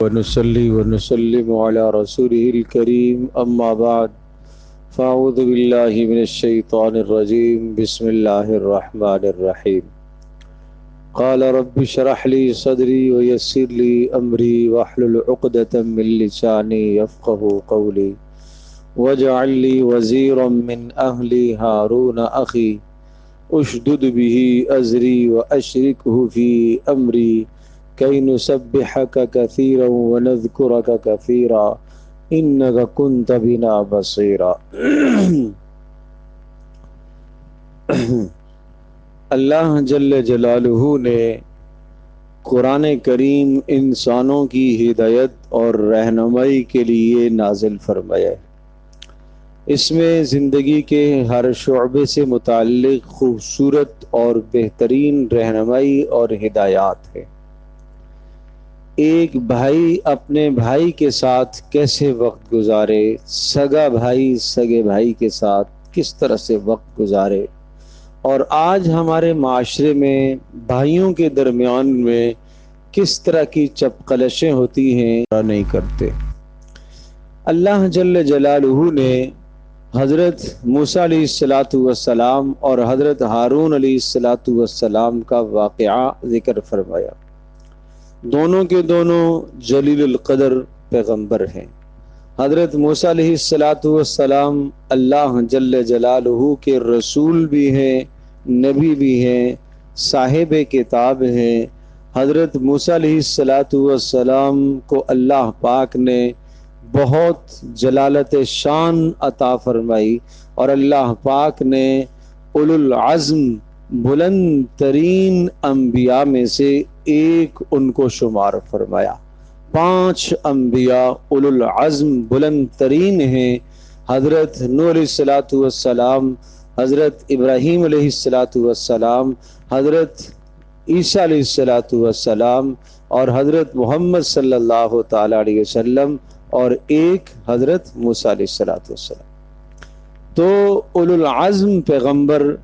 ونصلي ونسلم على رسوله الكريم أما بعد فأعوذ بالله من الشيطان الرجيم بسم الله الرحمن الرحيم قال رب اشرح لي صدري ويسر لي أمري واحلل عقدة من لساني يفقه قولي واجعل لي وزيرا من أهلي هارون أخي اشدد به أزري وأشركه في أمري كي نسبحك كثيرا ونذكرك كثيرا إنك كنت بنا بصيرا اللہ جل جلالہ نے قرآن کریم انسانوں کی ہدایت اور رہنمائی کے لیے نازل فرمایا ہے۔ اس میں زندگی کے ہر شعبے سے متعلق خوبصورت اور بہترین رہنمائی اور ہدایات ہے۔ ایک بھائی اپنے بھائی کے ساتھ کیسے وقت گزارے، سگا بھائی سگے بھائی کے ساتھ کس طرح سے وقت گزارے، اور آج ہمارے معاشرے میں بھائیوں کے درمیان میں کس طرح کی چپقلشیں ہوتی ہیں نہیں کرتے۔ اللہ جل جلالہ نے حضرت موسیٰ علیہ السلام اور حضرت ہارون علیہ السلام کا واقعہ ذکر فرمایا۔ دونوں کے دونوں جلیل القدر پیغمبر ہیں۔ حضرت موسیٰ علیہ السلام اللہ جل جلالہ کے رسول بھی ہیں، نبی بھی ہیں، صاحب کتاب ہیں۔ حضرت موسیٰ علیہ السلام کو اللہ پاک نے بہت جلالت شان عطا فرمائی، اور اللہ پاک نے اولو العزم بلند ترین انبیاء میں سے ایک ان کو شمار فرمایا۔ 5 انبیاء اولو العزم بلند ترین ہیں۔ حضرت نوح علیہ السلام، حضرت ابراہیم علیہ السلام، حضرت عیسیٰ علیہ السلام، اور حضرت محمد صلی اللہ تعالی علیہ وسلم، اور ایک حضرت موسیٰ علیہ السلام۔ تو اولو العزم پیغمبر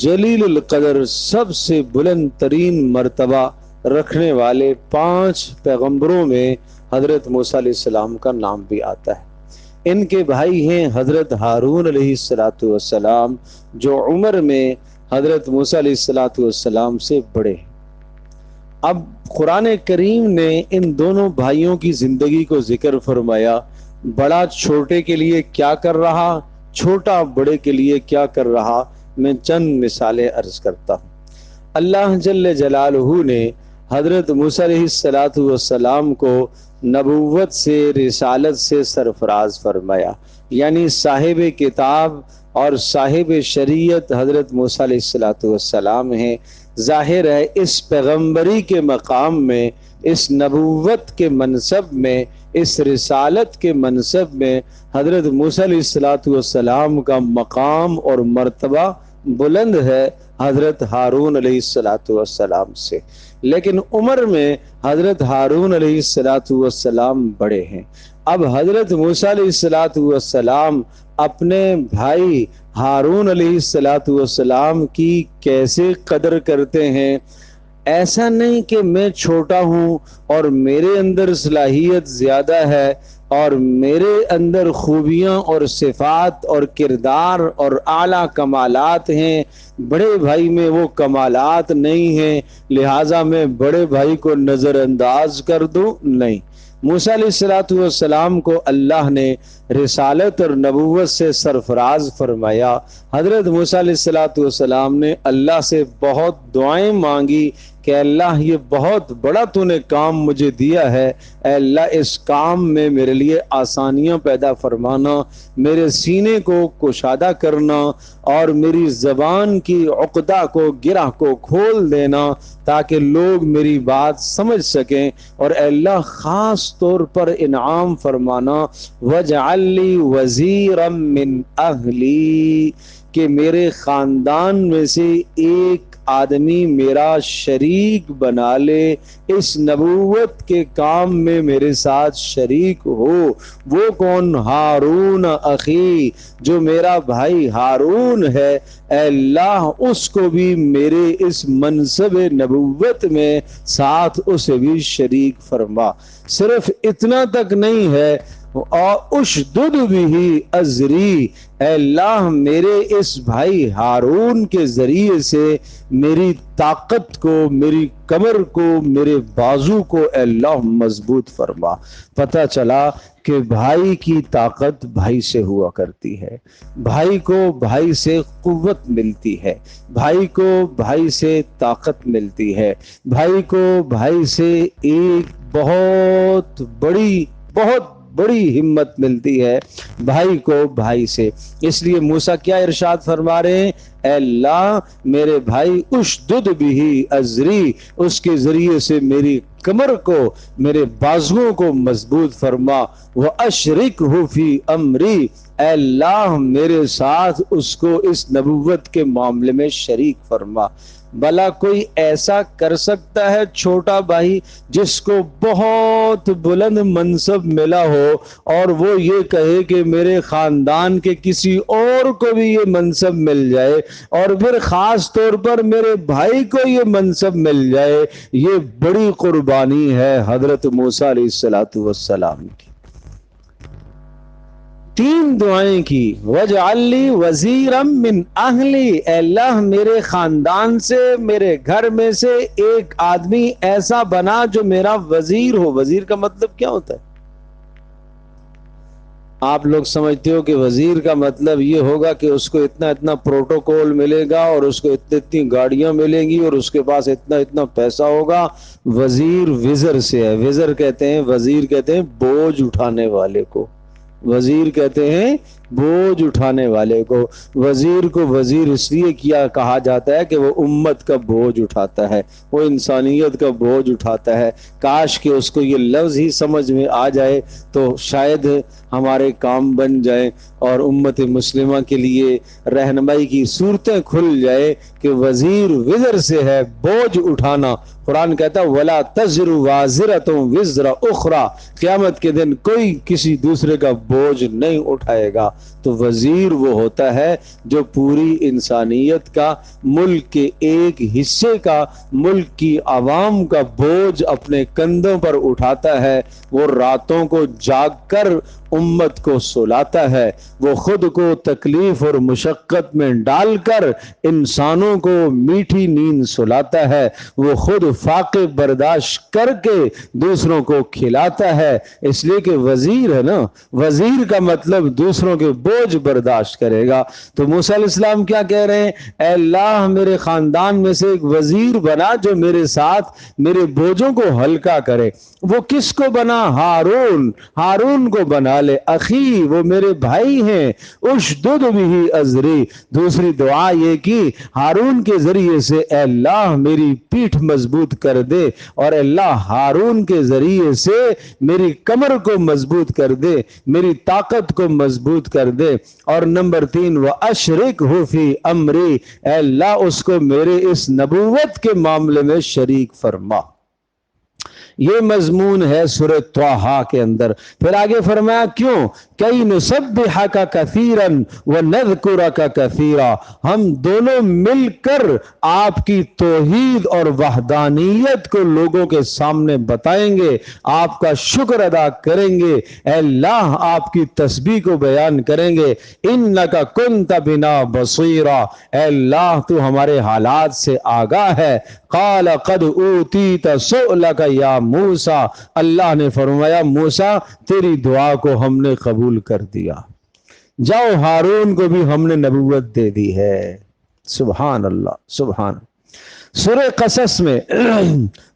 جلیل القدر سب سے بلند ترین مرتبہ رکھنے والے 5 پیغمبروں میں حضرت موسیٰ علیہ السلام کا نام بھی آتا ہے۔ ان کے بھائی ہیں حضرت ہارون علیہ السلام، جو عمر میں حضرت موسیٰ علیہ السلام سے بڑے ہیں۔ اب قرآن کریم نے ان دونوں بھائیوں کی زندگی کو ذکر فرمایا۔ بڑا چھوٹے کے لیے کیا کر رہا، چھوٹا بڑے کے لیے کیا کر رہا، میں چند مثالیں عرض کرتا ہوں۔ اللہ جل جلالہ نے حضرت موسیٰ علیہ السلام کو نبوت سے، رسالت سے سرفراز فرمایا، یعنی صاحب کتاب اور صاحب شریعت حضرت موسیٰ علیہ السلام ہیں۔ ظاہر ہے اس پیغمبری کے مقام میں، اس نبوت کے منصب میں، اس رسالت کے منصب میں حضرت موسیٰ علیہ السلام کا مقام اور مرتبہ بلند ہے حضرت ہارون علیہ السلام سے، لیکن عمر میں حضرت ہارون علیہ السلام بڑے ہیں۔ اب حضرت موسیٰ علیہ السلام اپنے بھائی ہارون علیہ السلام کی کیسے قدر کرتے ہیں؟ ایسا نہیں کہ میں چھوٹا ہوں اور میرے اندر صلاحیت زیادہ ہے اور میرے اندر خوبیاں اور صفات اور کردار اور اعلیٰ کمالات ہیں، بڑے بھائی میں وہ کمالات نہیں ہیں، لہٰذا میں بڑے بھائی کو نظر انداز کر دوں؟ نہیں۔ موسیٰ علیہ السلام کو اللہ نے رسالت اور نبوت سے سرفراز فرمایا۔ حضرت موسیٰ علیہ السلام نے اللہ سے بہت دعائیں مانگی کہ اللہ یہ بہت بڑا تو نے کام مجھے دیا ہے، اے اللہ اس کام میں میرے لیے آسانیاں پیدا فرمانا، میرے سینے کو کشادہ کرنا اور میری زبان کی عقدہ کو، گرہ کو کھول دینا تاکہ لوگ میری بات سمجھ سکیں، اور اے اللہ خاص طور پر انعام فرمانا وَاجْعَلْ لِي وَزِيرًا مِّنْ أَهْلِي، کہ میرے خاندان میں سے ایک آدمی میرا شریک بنا لے اس نبوت کے کام میں میرے ساتھ شریک ہو، وہ کون؟ ہارون اخی، جو میرا بھائی ہارون ہے، اے اللہ اس کو بھی میرے اس منصب نبوت میں ساتھ اسے بھی شریک فرما۔ صرف اتنا تک نہیں ہے، اور اشدد بھی ازری، اے اللہ میرے اس بھائی ہارون کے ذریعے سے میری طاقت کو، میری کمر کو، میرے بازو کو اے اللہ مضبوط فرما۔ پتہ چلا کہ بھائی کی طاقت بھائی سے ہوا کرتی ہے، بھائی کو بھائی سے قوت ملتی ہے، بھائی کو بھائی سے طاقت ملتی ہے، بھائی کو بھائی سے ایک بہت بڑی ہمت ملتی ہے، بھائی کو بھائی سے۔ اس لیے موسیٰ کیا ارشاد فرما رہے ہیں؟ اے اللہ میرے بھائی اشدد بھی ازری، اس کے ذریعے سے میری کمر کو، میرے بازوؤں کو مضبوط فرما۔ وَأَشْرِكْهُ فِي أَمْرِي، اے اللہ میرے ساتھ اس کو اس نبوت کے معاملے میں شریک فرما۔ بھلا کوئی ایسا کر سکتا ہے چھوٹا بھائی جس کو بہت بلند منصب ملا ہو اور وہ یہ کہے کہ میرے خاندان کے کسی اور کو بھی یہ منصب مل جائے اور پھر خاص طور پر میرے بھائی کو یہ منصب مل جائے؟ یہ بڑی قربانی ہے حضرت موسیٰ علیہ السلام کی۔ 3 دعائیں کی، وَاجْعَلْ لِي وَزِيرًا مِّنْ أَهْلِي، اے اللہ میرے خاندان سے، میرے گھر میں سے ایک آدمی ایسا بنا جو میرا وزیر ہو۔ وزیر کا مطلب کیا ہوتا ہے؟ آپ لوگ سمجھتے ہو کہ وزیر کا مطلب یہ ہوگا کہ اس کو اتنا پروٹوکول ملے گا اور اس کو اتنی گاڑیاں ملیں گی اور اس کے پاس اتنا پیسہ ہوگا۔ وزیر وزر سے ہے، وزر کہتے ہیں، وزیر کہتے ہیں بوجھ اٹھانے والے کو، وزیر کہتے ہیں بوجھ اٹھانے والے کو۔ وزیر کو وزیر اس لیے کیا کہا جاتا ہے کہ وہ امت کا بوجھ اٹھاتا ہے، وہ انسانیت کا بوجھ اٹھاتا ہے۔ کاش کہ اس کو یہ لفظ ہی سمجھ میں آ جائے تو شاید ہمارے کام بن جائیں اور امت مسلمہ کے لیے رہنمائی کی صورتیں کھل جائے کہ وزیر وزر سے ہے بوجھ اٹھانا۔ قرآن کہتا ہے وَلَا تَزِرُ وَازِرَةٌ وِزْرَ أُخْرَى، قیامت کے دن کوئی کسی دوسرے کا بوجھ نہیں اٹھائے گا۔ تو وزیر وہ ہوتا ہے جو پوری انسانیت کا، ملک کے ایک حصے کا، ملک کی عوام کا بوجھ اپنے کندھوں پر اٹھاتا ہے۔ وہ راتوں کو جاگ کر امت کو سلاتا ہے، وہ خود کو تکلیف اور مشقت میں ڈال کر انسانوں کو میٹھی نیند سلاتا ہے، وہ خود فاقے برداشت کر کے دوسروں کو کھلاتا ہے۔ اس لیے کہ وزیر ہے نا، وزیر کا مطلب دوسروں کے بوجھ برداشت کرے گا۔ تو موسیٰ علیہ السلام کیا کہہ رہے ہیں؟ اے اللہ میرے خاندان میں سے ایک وزیر بنا جو میرے ساتھ میرے بوجھوں کو ہلکا کرے۔ وہ کس کو بنا؟ ہارون، ہارون کو بنا لے۔ اخی، وہ میرے بھائی ہیں۔ اشدد بھی ازری، دوسری دعا یہ کی ہارون کے ذریعے سے اے اللہ میری پیٹھ مضبوط کر دے، اور اللہ ہارون کے ذریعے سے میری کمر کو مضبوط کر دے، میری طاقت کو مضبوط کر دے۔ اور نمبر 3 وَأَشْرِكْهُ فِي أَمْرِي، اے اللہ اس کو میرے اس نبوت کے معاملے میں شریک فرما۔ یہ مضمون ہے سورہ طٰہٰ کے اندر۔ پھر آگے فرمایا کیوں؟ کَيْ نُسَبِّحَكَ كَثِيرًا وَنَذْكُرَكَ كَثِيرًا، ہم دونوں مل کر آپ کی توحید اور وحدانیت کو لوگوں کے سامنے بتائیں گے، آپ کا شکر ادا کریں گے، اے اللہ آپ کی تسبیح کو بیان کریں گے۔ إِنَّكَ كُنْتَ بِنَا بَصِيرًا، اے اللہ تو ہمارے حالات سے آگاہ ہے۔ قال قد اوتیت سؤلک یا موسیٰ، اللہ نے فرمایا موسیٰ تیری دعا کو ہم نے قبول کر دیا، جاؤ ہارون کو بھی ہم نے نبوت دے دی ہے۔ سبحان اللہ، سبحان اللہ۔ سورہ قصص میں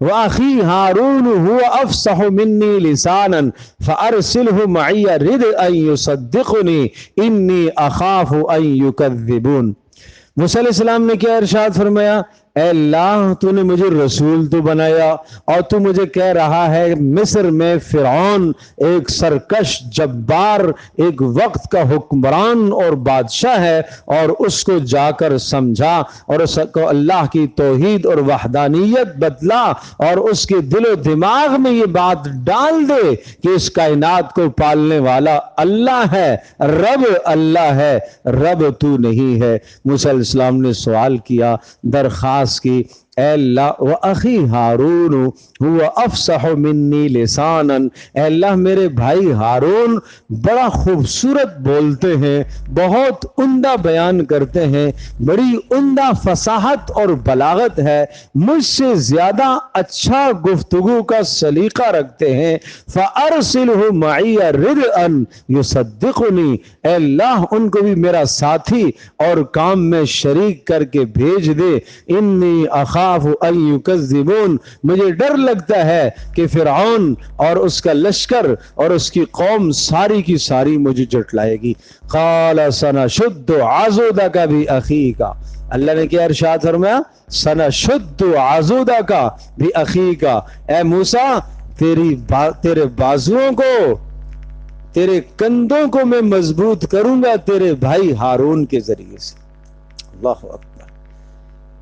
وَأَخِي هَارُونُ هُوَ أَفْصَحُ مِنِّي لِسَانًا فَأَرْسِلْهُ مَعِيَ رِدْ أَن يُصَدِّقُنِي إِنِّي أَخَافُ أَن يُكَذِّبُونِ۔ موسیٰ علیہ السلام نے کیا ارشاد فرمایا؟ اے اللہ تو نے مجھے رسول تو بنایا اور تو مجھے کہہ رہا ہے مصر میں فرعون ایک سرکش جبار ایک وقت کا حکمران اور بادشاہ ہے، اور اس کو جا کر سمجھا اور اس کو اللہ کی توحید اور وحدانیت بتلا اور اس کے دل و دماغ میں یہ بات ڈال دے کہ اس کائنات کو پالنے والا اللہ ہے، رب اللہ ہے، رب تو نہیں ہے۔ موسیٰ علیہ السلام نے سوال کیا، درخواست کی، اے اللہ وَأَخِي ہارون هُوَ أَفْصَحُ مِنِّي لِسَانًا، اے اللہ میرے بھائی ہارون بڑا خوبصورت بولتے ہیں، بہت عمدہ بیان کرتے ہیں، بڑی عمدہ فصاحت اور بلاغت ہے، مجھ سے زیادہ اچھا گفتگو کا سلیقہ رکھتے ہیں، فَأَرْسِلْهُ مَعِيَ رِدْءً يُصَدِّقُنِي، اے اللہ ان کو بھی میرا ساتھی اور کام میں شریک کر کے بھیج دے، انی اخاف ان یکذبون، مجھے ڈر لگتا ہے کہ فرعون اور اس کا لشکر اور اس کی قوم ساری کی ساری مجھے جھٹلائے گی۔ قال سنشد عضدک باخیک، اللہ نے کیا ارشاد فرمایا؟ سنشد عضدک باخیک، اے موسیٰ تیرے بازوؤں کو، تیرے کندھوں کو میں مضبوط کروں گا تیرے بھائی ہارون کے ذریعے سے۔ اللہ اکبر،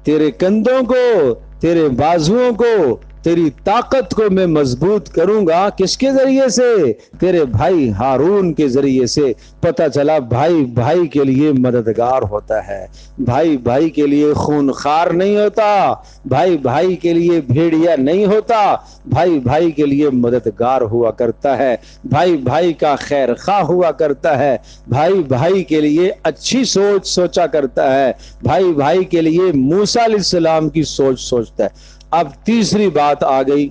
تیرے کندھوں کو، تیرے بازوؤں کو، تیری طاقت کو میں مضبوط کروں گا، کس کے ذریعے سے؟ تیرے بھائی ہارون کے ذریعے سے۔ پتہ چلا بھائی بھائی کے لیے مددگار ہوتا ہے، بھائی بھائی کے لیے خونخوار نہیں ہوتا، بھائی بھائی کے لیے بھیڑیا نہیں ہوتا، بھائی بھائی کے لیے مددگار ہوا کرتا ہے، بھائی بھائی کا خیر خواہ ہوا کرتا ہے، بھائی بھائی کے لیے اچھی سوچ سوچا کرتا ہے، بھائی بھائی کے لیے موسیٰ علیہ السلام کی سوچ سوچتا ہے۔ اب تیسری بات آ گئی،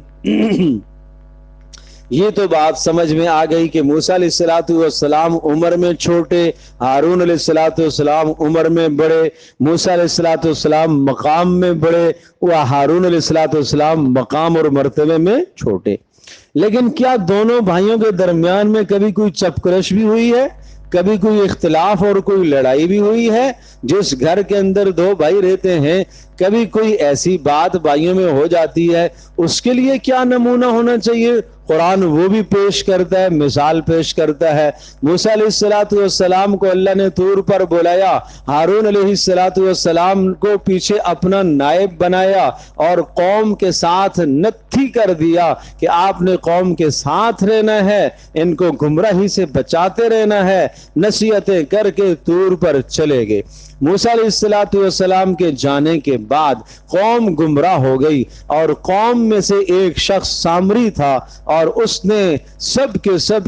یہ تو بات سمجھ میں آ گئی کہ موسیٰ علیہ السلام عمر میں چھوٹے، ہارون علیہ السلام عمر میں بڑے، موسیٰ علیہ السلام مقام میں بڑے، وہ ہارون علیہ السلام مقام اور مرتبے میں چھوٹے۔ لیکن کیا دونوں بھائیوں کے درمیان میں کبھی کوئی چپکرش بھی ہوئی ہے؟ کبھی کوئی اختلاف اور کوئی لڑائی بھی ہوئی ہے؟ جس گھر کے اندر دو بھائی رہتے ہیں کبھی کوئی ایسی بات بھائیوں میں ہو جاتی ہے، اس کے لیے کیا نمونہ ہونا چاہیے؟ قرآن وہ بھی پیش کرتا ہے، مثال پیش کرتا ہے۔ موسیٰ علیہ السلام کو اللہ نے طور پر بلایا، ہارون علیہ السلام کو پیچھے اپنا نائب بنایا اور قوم کے ساتھ نتھی کر دیا کہ آپ نے قوم کے ساتھ رہنا ہے، ان کو گمراہی سے بچاتے رہنا ہے، نصیحتیں کر کے طور پر چلے گئے۔ موسیٰ علیہ السلام کے جانے کے بعد قوم گمراہ ہو گئی، اور قوم میں سے ایک شخص سامری تھا، اور اس نے سب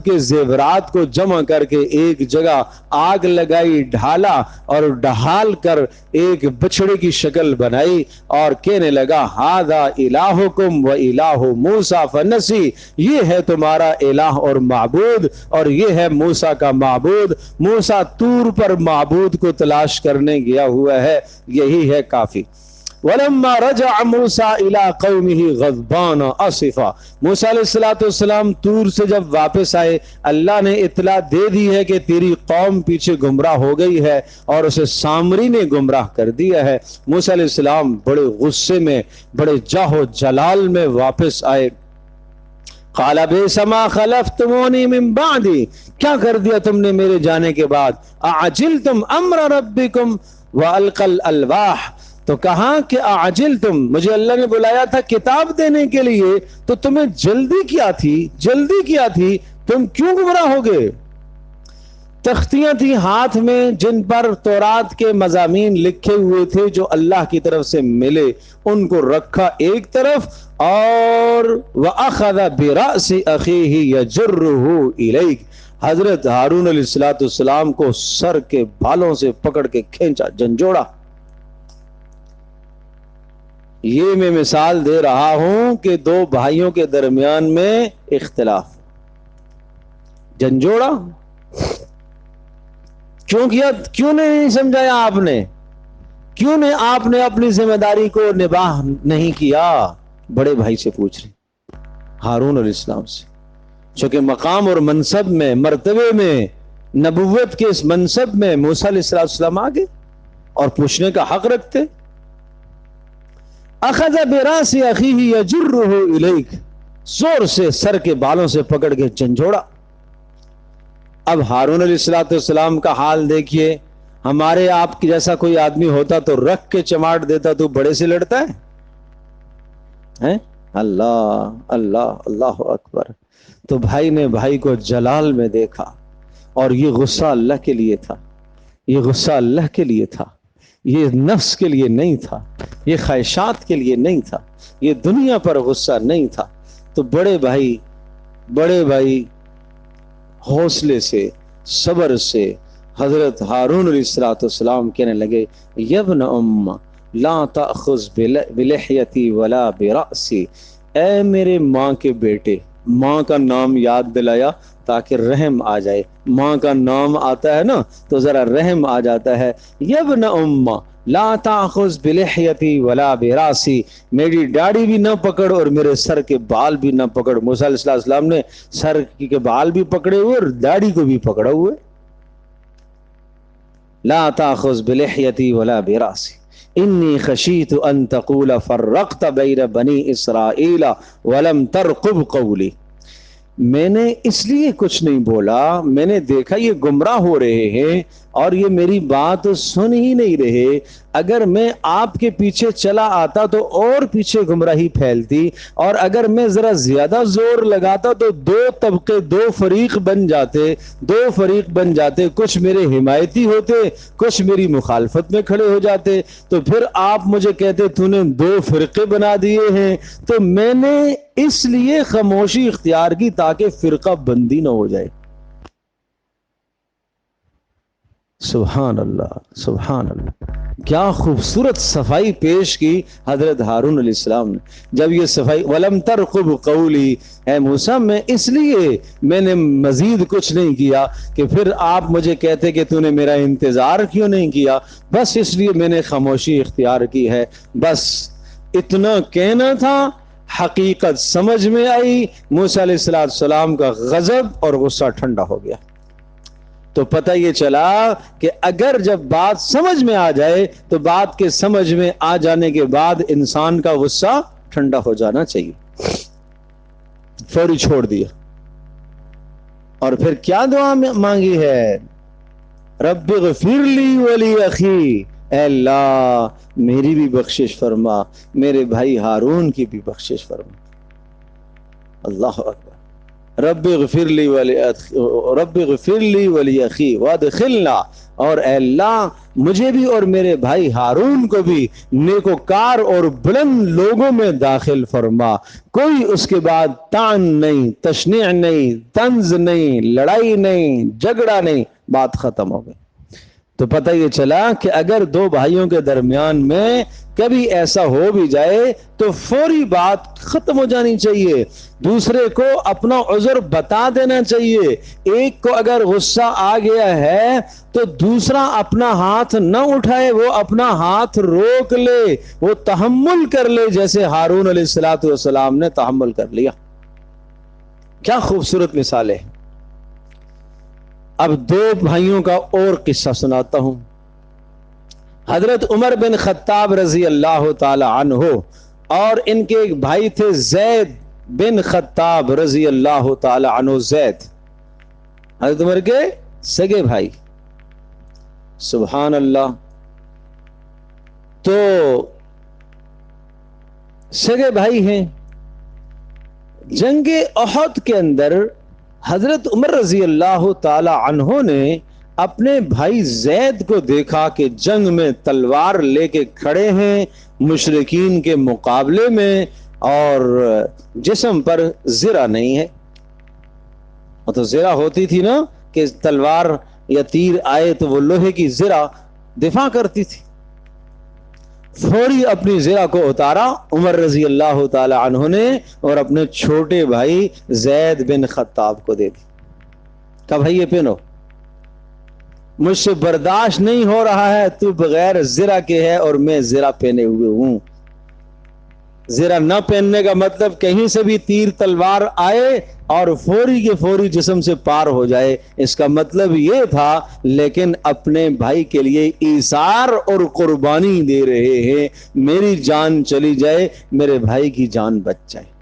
کے زیورات کو جمع کر کے ایک جگہ آگ لگائی، ڈھالا اور ڈھال کر ایک بچڑے کی شکل بنائی اور کہنے لگا ھذا الہکم و الہ موسیٰ فنسی، یہ ہے تمہارا الہ اور معبود اور یہ ہے موسیٰ کا معبود۔ موسیٰ طور پر معبود کو تلاش کرنے گیا ہوا ہے، یہی ہے کافی۔ وَلَمَّا رَجَعَ مُوسَىٰ إِلَىٰ قَوْمِهِ غَضْبَانَ أَسِفًا، موسیٰ علیہ السلام طور سے جب واپس آئے، اللہ نے اطلاع دے دی ہے کہ تیری قوم پیچھے گمراہ ہو گئی ہے، اور اسے سامری نے گمراہ کر دیا ہے۔ موسیٰ علیہ السلام بڑے غصے میں، بڑے جاہ و جلال میں واپس آئے۔ قَالَ بِئْسَ مَا خَلَفْتُمُونِي مِن بَعْدِي، کیا کر دیا تم نے میرے جانے کے بعد؟ أَعَجِلْتُمْ أَمْرَ رَبِّكُمْ وَأَلْقَى الْأَلْوَاحَ، تو کہا کہ اعجلتم، مجھے اللہ نے بلایا تھا کتاب دینے کے لیے، تو تمہیں جلدی کیا تھی، تم کیوں گمراہ ہو گئے؟ تختیاں تھی ہاتھ میں جن پر تورات کے مضامین لکھے ہوئے تھے جو اللہ کی طرف سے ملے، ان کو رکھا ایک طرف، اور وَأَخَذَ بِرَأْسِ أَخِيهِ يَجُرُّهُ إِلَيْهِ، حضرت ہارون علیہ السلام کو سر کے بالوں سے پکڑ کے کھینچا، جھنجھوڑا۔ یہ میں مثال دے رہا ہوں کہ دو بھائیوں کے درمیان میں اختلاف، جھنجھوڑا کیوں کیا؟ کیوں نہیں سمجھایا آپ نے؟ کیوں نے آپ نے اپنی ذمہ داری کو نباہ نہیں کیا؟ بڑے بھائی سے پوچھ رہے، ہارون علیہ السلام سے، چونکہ مقام اور منصب میں، مرتبے میں، نبوت کے اس منصب میں موسیٰ علیہ السلام آگے اور پوچھنے کا حق رکھتے۔ اخذ براس اخیہ یجرہ الیک، زور سے سر کے بالوں سے پکڑ کے جھنجھوڑا۔ اب ہارون علیہ السلام کا حال دیکھیے، ہمارے آپ کی جیسا کوئی آدمی ہوتا تو رکھ کے چماٹ دیتا، تو بڑے سے لڑتا ہے؟ اللہ اللہ اللہ اکبر۔ تو بھائی نے بھائی کو جلال میں دیکھا، اور یہ غصہ اللہ کے لیے تھا، یہ غصہ اللہ کے لیے تھا، یہ نفس کے لیے نہیں تھا، یہ خواہشات کے لیے نہیں تھا، یہ دنیا پر غصہ نہیں تھا۔ تو بڑے بھائی حوصلے سے، صبر سے حضرت ہارون علیہ السلام کہنے لگے، یبن ام لا تأخذ بلحیتی ولا برأسی، اے میرے ماں کے بیٹے، ماں کا نام یاد دلایا تاکہ رحم آ جائے، ماں کا نام آتا ہے نا تو ذرا رحم آ جاتا ہے۔ یبن ام لا تأخذ بلحیتی ولا براسی، میری داڑھی بھی نہ پکڑ اور میرے سر کے بال بھی نہ پکڑ۔ موسیٰ علیہ السلام نے سر کے بال بھی پکڑے ہوئے اور داڑھی کو بھی پکڑا ہوئے۔ لا تأخذ بلحیتی ولا براسی انی خشیت ان تقول فرقت بین بنی اسرائیل ولم ترقب قولی، میں نے اس لیے کچھ نہیں بولا، میں نے دیکھا یہ گمراہ ہو رہے ہیں اور یہ میری بات سن ہی نہیں رہے، اگر میں آپ کے پیچھے چلا آتا تو اور پیچھے گمراہی پھیلتی، اور اگر میں ذرا زیادہ زور لگاتا تو دو طبقے، دو فریق بن جاتے، کچھ میرے حمایتی ہوتے، کچھ میری مخالفت میں کھڑے ہو جاتے، تو پھر آپ مجھے کہتے تو نے دو فرقے بنا دیے ہیں۔ تو میں نے اس لیے خاموشی اختیار کی تاکہ فرقہ بندی نہ ہو جائے۔ سبحان اللہ سبحان اللہ، کیا خوبصورت صفائی پیش کی حضرت ہارون علیہ السلام نے۔ جب یہ صفائی، وَلَمْ تَرْقُبْ قَوْلِي، اے موسیٰ میں اس لیے میں نے مزید کچھ نہیں کیا کہ پھر آپ مجھے کہتے کہ تو نے میرا انتظار کیوں نہیں کیا، بس اس لیے میں نے خاموشی اختیار کی ہے۔ بس اتنا کہنا تھا، حقیقت سمجھ میں آئی، موسیٰ علیہ السلام کا غضب اور غصہ ٹھنڈا ہو گیا۔ تو پتہ یہ چلا کہ اگر جب بات سمجھ میں آ جائے تو بات کے سمجھ میں آ جانے کے بعد انسان کا غصہ ٹھنڈا ہو جانا چاہیے۔ فوری چھوڑ دیا، اور پھر کیا دعا مانگی ہے؟ رب اغفر لی ولی اخی، اے اللہ میری بھی بخشش فرما، میرے بھائی ہارون کی بھی بخشش فرما۔ اللہ اکبر۔ رب اغفر لی ولی اخی وادخلنا، اور اے اللہ مجھے بھی اور میرے بھائی ہارون کو بھی نیکوکار اور بلند لوگوں میں داخل فرما، کوئی اس کے بعد طعن نہیں، تشنیع نہیں، طنز نہیں، لڑائی نہیں، جھگڑا نہیں، بات ختم ہو گئی۔ تو پتہ یہ چلا کہ اگر دو بھائیوں کے درمیان میں کبھی ایسا ہو بھی جائے تو فوری بات ختم ہو جانی چاہیے، دوسرے کو اپنا عذر بتا دینا چاہیے۔ ایک کو اگر غصہ آ گیا ہے تو دوسرا اپنا ہاتھ نہ اٹھائے، وہ اپنا ہاتھ روک لے، وہ تحمل کر لے، جیسے ہارون علیہ السلام نے تحمل کر لیا۔ کیا خوبصورت مثال ہے۔ اب دو بھائیوں کا اور قصہ سناتا ہوں۔ حضرت عمر بن خطاب رضی اللہ تعالی عنہ اور ان کے ایک بھائی تھے زید بن خطاب رضی اللہ تعالی عنہ، زید حضرت عمر کے سگے بھائی، سبحان اللہ۔ تو سگے بھائی ہیں۔ جنگ احد کے اندر حضرت عمر رضی اللہ تعالی عنہ نے اپنے بھائی زید کو دیکھا کہ جنگ میں تلوار لے کے کھڑے ہیں مشرکین کے مقابلے میں، اور جسم پر زرہ نہیں ہے۔ تو زرہ ہوتی تھی نا کہ تلوار یا تیر آئے تو وہ لوہے کی زرہ دفاع کرتی تھی۔ فوری اپنی زرہ کو اتارا عمر رضی اللہ تعالی عنہ نے، اور اپنے چھوٹے بھائی زید بن خطاب کو دے دی۔ کہا بھائی یہ پہنو، مجھ سے برداشت نہیں ہو رہا ہے، تو بغیر زرہ کے ہے اور میں زرہ پہنے ہوئے ہوں۔ زرہ نہ پہننے کا مطلب کہیں سے بھی تیر تلوار آئے اور فوری کے فوری جسم سے پار ہو جائے، اس کا مطلب یہ تھا، لیکن اپنے بھائی کے لیے ایثار اور قربانی دے رہے ہیں، میری جان چلی جائے، میرے بھائی کی جان بچ جائے۔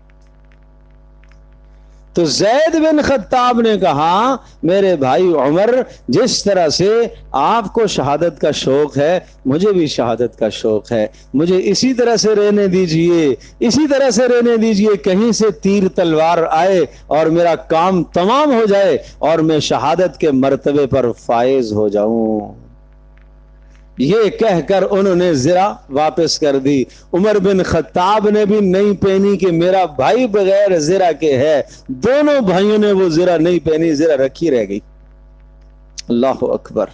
تو زید بن خطاب نے کہا میرے بھائی عمر، جس طرح سے آپ کو شہادت کا شوق ہے مجھے بھی شہادت کا شوق ہے، مجھے اسی طرح سے رہنے دیجئے، اسی طرح سے رہنے دیجئے، کہیں سے تیر تلوار آئے اور میرا کام تمام ہو جائے اور میں شہادت کے مرتبے پر فائز ہو جاؤں۔ یہ کہہ کر انہوں نے زرہ واپس کر دی۔ عمر بن خطاب نے بھی نہیں پہنی کہ میرا بھائی بغیر زرہ کے ہے، دونوں بھائیوں نے وہ زرہ نہیں پہنی، زرہ رکھی رہ گئی۔ اللہ اکبر۔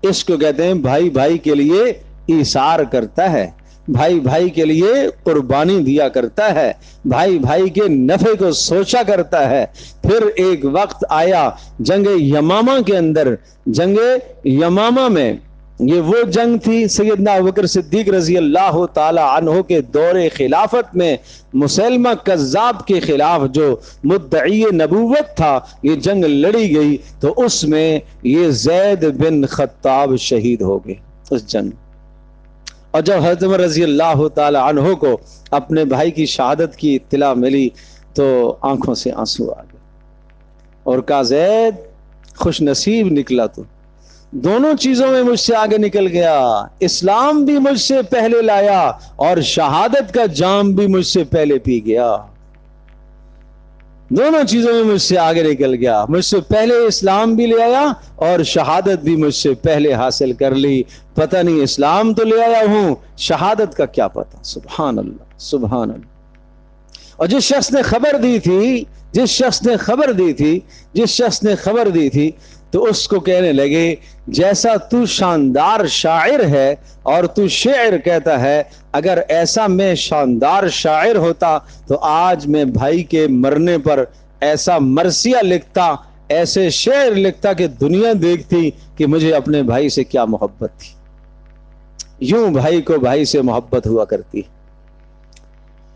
اس کو کہتے ہیں بھائی بھائی کے لیے ایثار کرتا ہے، بھائی بھائی کے لیے قربانی دیا کرتا ہے، بھائی بھائی کے نفع کو سوچا کرتا ہے۔ پھر ایک وقت آیا جنگ یمامہ کے اندر، جنگ یمامہ میں، یہ وہ جنگ تھی سیدنا ابوبکر صدیق رضی اللہ تعالی عنہ کے دور خلافت میں مسیلمہ کذاب کے خلاف جو مدعی نبوت تھا، یہ جنگ لڑی گئی، تو اس میں یہ زید بن خطاب شہید ہو گئے اس جنگ۔ اور جب حضرت عمر رضی اللہ تعالی عنہ کو اپنے بھائی کی شہادت کی اطلاع ملی تو آنکھوں سے آنسو آ گئے اور کہا زید خوش نصیب نکلا تو، دونوں چیزوں میں مجھ سے آگے نکل گیا، اسلام بھی مجھ سے پہلے لایا اور شہادت کا جام بھی مجھ سے پہلے پی گیا، دونوں چیزوں میں مجھ سے آگے نکل گیا، مجھ سے پہلے اسلام بھی لے آیا اور شہادت بھی مجھ سے پہلے حاصل کر لی۔ پتہ نہیں اسلام تو لے آیا ہوں، شہادت کا کیا پتہ۔ سبحان اللہ سبحان اللہ۔ اور جس شخص نے خبر دی تھی، جس شخص نے خبر دی تھی تو اس کو کہنے لگے جیسا تو شاندار شاعر ہے اور تو شعر کہتا ہے، اگر ایسا میں شاندار شاعر ہوتا تو آج میں بھائی کے مرنے پر ایسا مرثیہ لکھتا، ایسے شعر لکھتا کہ دنیا دیکھتی کہ مجھے اپنے بھائی سے کیا محبت تھی۔ یوں بھائی کو بھائی سے محبت ہوا کرتی۔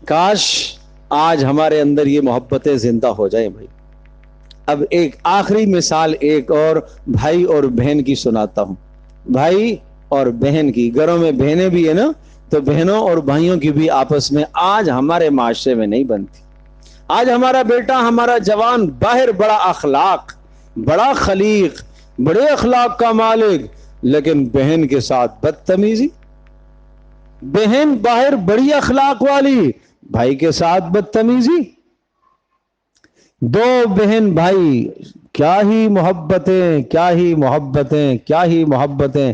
کاش آج ہمارے اندر یہ محبتیں زندہ ہو جائیں بھائی۔ اب ایک آخری مثال ایک اور بھائی اور بہن کی سناتا ہوں، بھائی اور بہن کی۔ گھروں میں بہنیں بھی ہیں نا، تو بہنوں اور بھائیوں کی بھی آپس میں آج ہمارے معاشرے میں نہیں بنتی۔ آج ہمارا بیٹا، ہمارا جوان باہر بڑا اخلاق، بڑا خلیق، بڑے اخلاق کا مالک، لیکن بہن کے ساتھ بدتمیزی۔ بہن باہر بڑی اخلاق والی، بھائی کے ساتھ بدتمیزی۔ دو بہن بھائی، کیا ہی محبتیں، کیا ہی محبتیں، کیا ہی محبتیں۔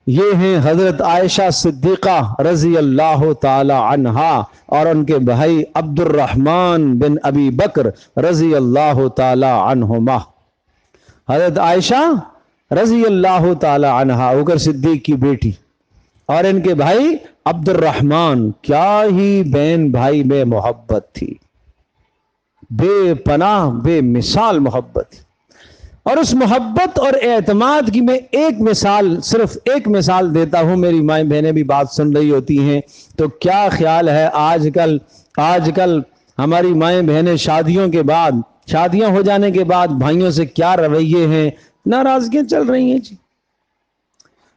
یہ ہیں حضرت عائشہ صدیقہ رضی اللہ تعالی عنہا اور ان کے بھائی عبد الرحمن بن ابی بکر رضی اللہ تعالی عنہما۔ حضرت عائشہ رضی اللہ تعالی عنہا ابوبکر صدیق کی بیٹی اور ان کے بھائی عبد الرحمن، کیا ہی بہن بھائی میں محبت تھی، بے پناہ بے مثال محبت۔ اور اس محبت اور اعتماد کی میں ایک مثال، صرف ایک مثال دیتا ہوں، میری مائیں بہنیں بھی بات سن رہی ہوتی ہیں تو کیا خیال ہے آج کل ہماری مائیں بہنیں شادیوں کے بعد، شادیاں ہو جانے کے بعد بھائیوں سے کیا رویے ہیں، ناراضگیاں چل رہی ہیں جی۔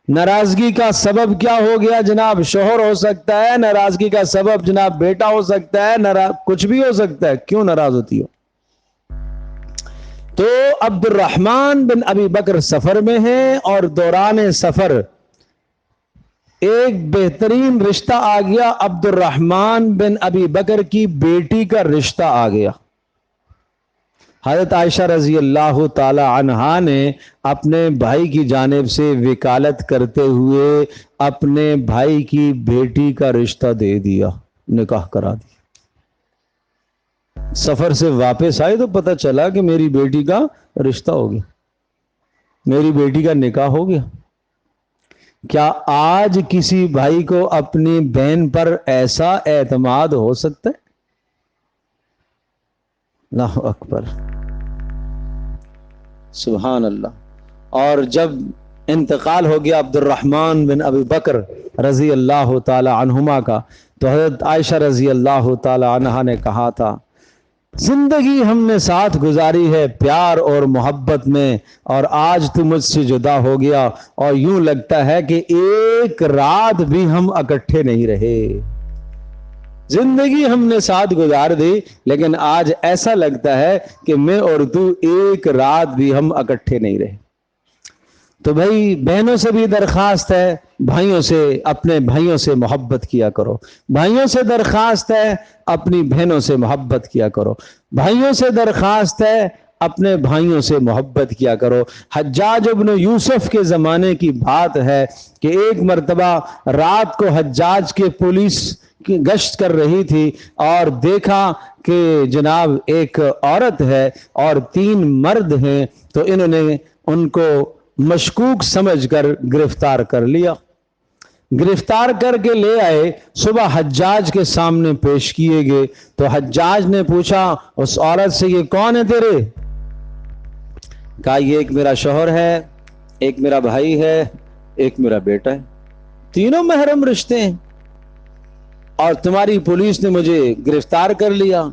ناراضگی کا سبب کیا ہو گیا جناب؟ شوہر ہو سکتا ہے، ناراضگی کا سبب جناب بیٹا ہو سکتا ہے، کچھ بھی ہو سکتا ہے، کیوں ناراض ہوتی ہو؟ تو عبد الرحمن بن ابی بکر سفر میں ہیں اور دوران سفر ایک بہترین رشتہ آ گیا، عبد الرحمن بن ابی بکر کی بیٹی کا رشتہ آ گیا۔ حضرت عائشہ رضی اللہ تعالی عنہا نے اپنے بھائی کی جانب سے وکالت کرتے ہوئے اپنے بھائی کی بیٹی کا رشتہ دے دیا، نکاح کرا دیا۔ سفر سے واپس آئے تو پتہ چلا کہ میری بیٹی کا رشتہ ہو گیا، میری بیٹی کا نکاح ہو گیا۔ کیا آج کسی بھائی کو اپنی بہن پر ایسا اعتماد ہو سکتا ہے؟ اللہ اکبر، سبحان اللہ۔ اور جب انتقال ہو گیا عبد الرحمن بن ابی بکر رضی اللہ تعالی عنہما کا، تو حضرت عائشہ رضی اللہ تعالی عنہا نے کہا تھا زندگی ہم نے ساتھ گزاری ہے پیار اور محبت میں، اور آج تو مجھ سے جدا ہو گیا اور یوں لگتا ہے کہ ایک رات بھی ہم اکٹھے نہیں رہے۔ زندگی ہم نے ساتھ گزار دی لیکن آج ایسا لگتا ہے کہ میں اور تو ایک رات بھی ہم اکٹھے نہیں رہے۔ تو بھائی بہنوں سے بھی درخواست ہے بھائیوں سے، اپنے بھائیوں سے محبت کیا کرو، بھائیوں سے درخواست ہے اپنی بہنوں سے محبت کیا کرو، بھائیوں سے درخواست ہے اپنے بھائیوں سے محبت کیا کرو۔ حجاج ابن یوسف کے زمانے کی بات ہے کہ ایک مرتبہ رات کو حجاج کے پولیس کی گشت کر رہی تھی اور دیکھا کہ جناب ایک عورت ہے اور 3 مرد ہیں، تو انہوں نے ان کو مشکوک سمجھ کر گرفتار کر لیا، گرفتار کر کے لے آئے، صبح حجاج کے سامنے پیش کیے گئے تو حجاج نے پوچھا اس عورت سے یہ کون ہے تیرے؟ کہا یہ ایک میرا شوہر ہے، ایک میرا بھائی ہے، ایک میرا بیٹا ہے، تینوں محرم رشتے ہیں اور تمہاری پولیس نے مجھے گرفتار کر لیا۔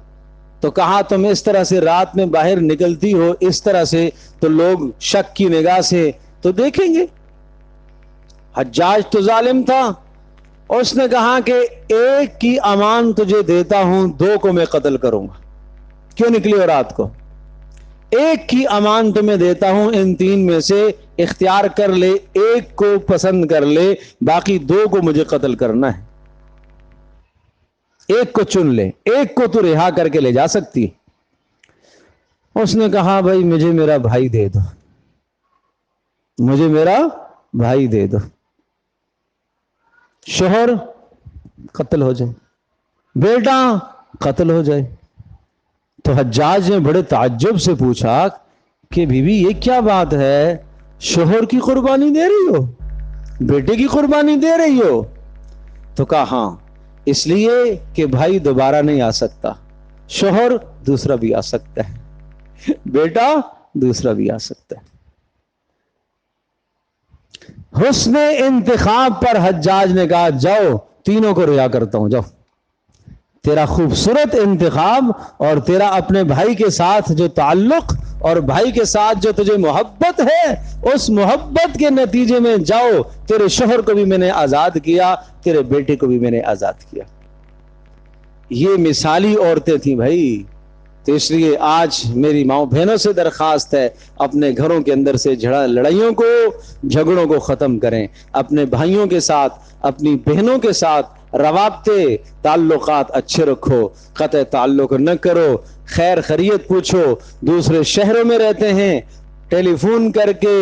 تو کہا تم اس طرح سے رات میں باہر نکلتی ہو اس طرح سے تو لوگ شک کی نگاہ سے تو دیکھیں گے۔ حجاج تو ظالم تھا، اس نے کہا کہ ایک کی امان تجھے دیتا ہوں، 2 کو میں قتل کروں گا۔ کیوں نکلی ہو رات کو؟ ایک کی امان تمہیں دیتا ہوں، ان 3 میں سے اختیار کر لے، ایک کو پسند کر لے، باقی 2 کو مجھے قتل کرنا ہے۔ ایک کو چن لے، ایک کو تو رہا کر کے لے جا سکتی۔ اس نے کہا بھائی مجھے میرا بھائی دے دو، مجھے میرا بھائی دے دو۔ شوہر قتل ہو جائے، بیٹا قتل ہو جائے۔ تو حجاج نے بڑے تعجب سے پوچھا کہ بی بی یہ کیا بات ہے، شوہر کی قربانی دے رہی ہو، بیٹے کی قربانی دے رہی ہو؟ تو کہا ہاں، اس لیے کہ بھائی دوبارہ نہیں آ سکتا، شوہر دوسرا بھی آ سکتا ہے، بیٹا دوسرا بھی آ سکتا ہے۔ حسن انتخاب پر حجاج نے کہا جاؤ تینوں کو رہا کرتا ہوں، جاؤ۔ تیرا خوبصورت انتخاب اور تیرا اپنے بھائی کے ساتھ جو تعلق اور بھائی کے ساتھ جو تجھے محبت ہے، اس محبت کے نتیجے میں جاؤ، تیرے شوہر کو بھی میں نے آزاد کیا، تیرے بیٹے کو بھی میں نے آزاد کیا۔ یہ مثالی عورتیں تھیں بھائی۔ تو اس لیے آج میری ماؤں بہنوں سے درخواست ہے اپنے گھروں کے اندر سے لڑائیوں کو، جھگڑوں کو ختم کریں، اپنے بھائیوں کے ساتھ، اپنی بہنوں کے ساتھ روابطے تعلقات اچھے رکھو، قطع تعلق نہ کرو، خیر خیریت پوچھو۔ دوسرے شہروں میں رہتے ہیں، ٹیلی فون کر کے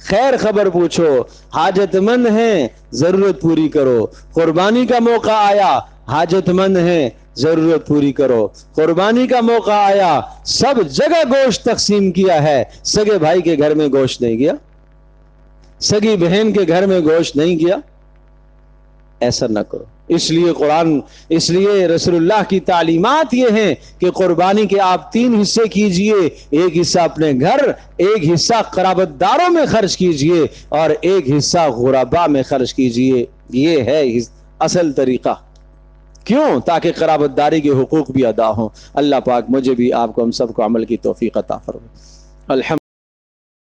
خیر خبر پوچھو، حاجت مند ہیں ضرورت پوری کرو، قربانی کا موقع آیا حاجت مند ہیں ضرورت پوری کرو، قربانی کا موقع آیا سب جگہ گوشت تقسیم کیا ہے، سگے بھائی کے گھر میں گوشت نہیں گیا، سگی بہن کے گھر میں گوشت نہیں گیا، ایسا نہ کرو۔ اس لیے قرآن، اس لیے رسول اللہ کی تعلیمات یہ ہیں کہ قربانی کے آپ 3 حصے کیجئے، ایک حصہ اپنے گھر، ایک حصہ قرابت داروں میں خرچ کیجئے اور ایک حصہ غرباء میں خرچ کیجئے۔ یہ ہے اصل طریقہ۔ کیوں؟ تاکہ قرابت داری کے حقوق بھی ادا ہوں۔ اللہ پاک مجھے بھی، آپ کو، ہم سب کو عمل کی توفیق عطا فرمائے۔ الحمد